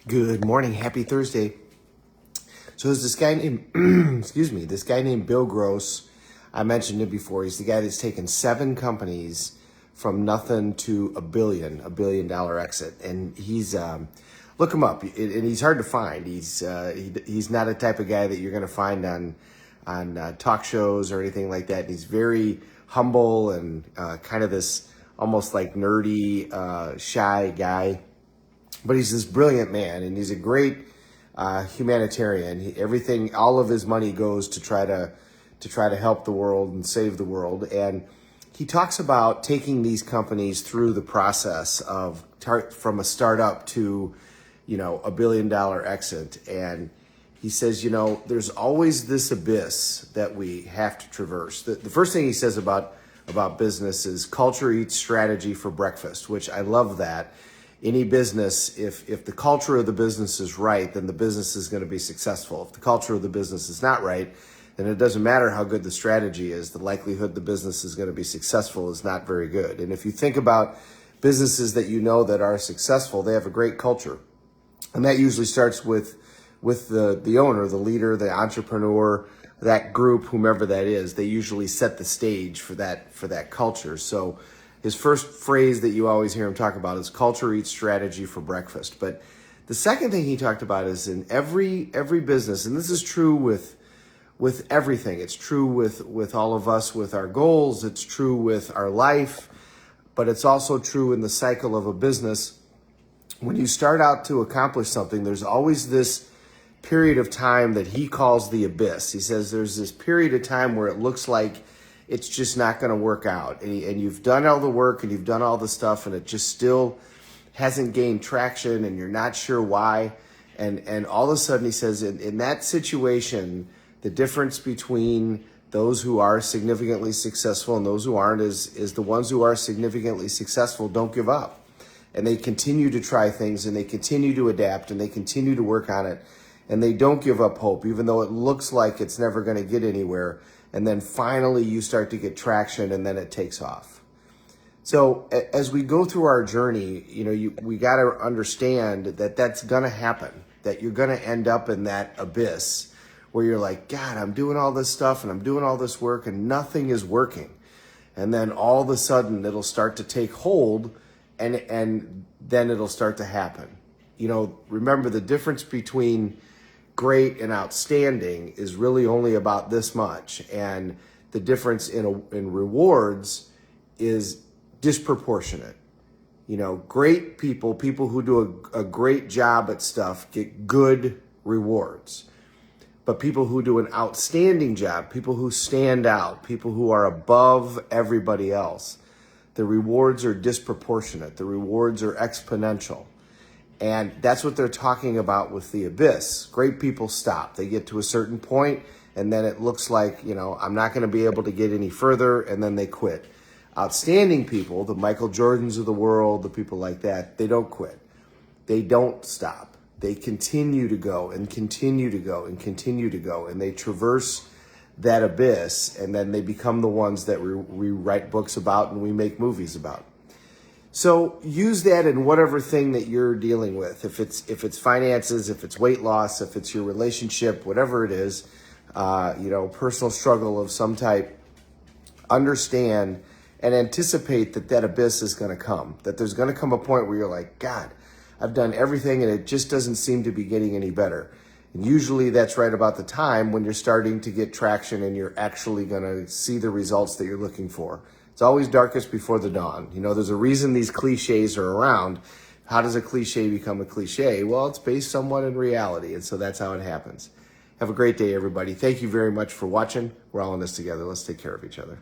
Good morning. Happy Thursday. So there's this guy named, this guy named Bill Gross. I mentioned him before. He's the guy that's taken 7 companies from nothing to a billion dollar exit. And he's, look him up. And he's hard to find. He's not a type of guy that you're going to find on talk shows or anything like that. And he's very humble and kind of this almost like nerdy, shy guy. But he's this brilliant man, and he's a great humanitarian. All of his money goes to try to help the world and save the world. And he talks about taking these companies through the process of from a startup to, a billion dollar exit. And he says, there's always this abyss that we have to traverse. The first thing he says about business is culture eats strategy for breakfast, which I love that. Any business, if the culture of the business is right, then the business is going to be successful. If the culture of the business is not right, then it doesn't matter how good the strategy is. The likelihood the business is going to be successful is not very good. And if you think about businesses that that are successful, they have a great culture. And that usually starts with the owner, the leader, the entrepreneur, that group, whomever that is. They usually set the stage for that culture. So his first phrase that you always hear him talk about is culture eats strategy for breakfast. But the second thing he talked about is in every business, and this is true with everything. It's true with all of us, with our goals. It's true with our life, but it's also true in the cycle of a business. When you start out to accomplish something, there's always this period of time that he calls the abyss. He says there's this period of time where it looks like it's just not going to work out. And you've done all the work and you've done all the stuff and it just still hasn't gained traction and you're not sure why. And all of a sudden he says in that situation, the difference between those who are significantly successful and those who aren't is the ones who are significantly successful don't give up. And they continue to try things and they continue to adapt and they continue to work on it. And they don't give up hope, even though it looks like it's never going to get anywhere. And then finally you start to get traction and then it takes off. So as we go through our journey, we got to understand that that's going to happen, that you're going to end up in that abyss where you're like, God, I'm doing all this stuff and I'm doing all this work and nothing is working. And then all of a sudden it'll start to take hold and then it'll start to happen. Remember the difference between great and outstanding is really only about this much, and the difference in rewards is disproportionate. Great people who do a great job at stuff get good rewards, but people who do an outstanding job, people who stand out, people who are above everybody else, the rewards are disproportionate. The rewards are exponential. And that's what they're talking about with the abyss. Great people stop. They get to a certain point, and then it looks like, I'm not going to be able to get any further, and then they quit. Outstanding people, the Michael Jordans of the world, the people like that, they don't quit. They don't stop. They continue to go and continue to go and continue to go, and they traverse that abyss, and then they become the ones that we write books about and we make movies about. So use that in whatever thing that you're dealing with. If it's finances, if it's weight loss, if it's your relationship, whatever it is, personal struggle of some type, understand and anticipate that abyss is going to come, that there's going to come a point where you're like, God, I've done everything and it just doesn't seem to be getting any better. And usually that's right about the time when you're starting to get traction and you're actually going to see the results that you're looking for. It's always darkest before the dawn. There's a reason these cliches are around. How does a cliche become a cliche? Well, it's based somewhat in reality, and so that's how it happens. Have a great day, everybody. Thank you very much for watching. We're all in this together. Let's take care of each other.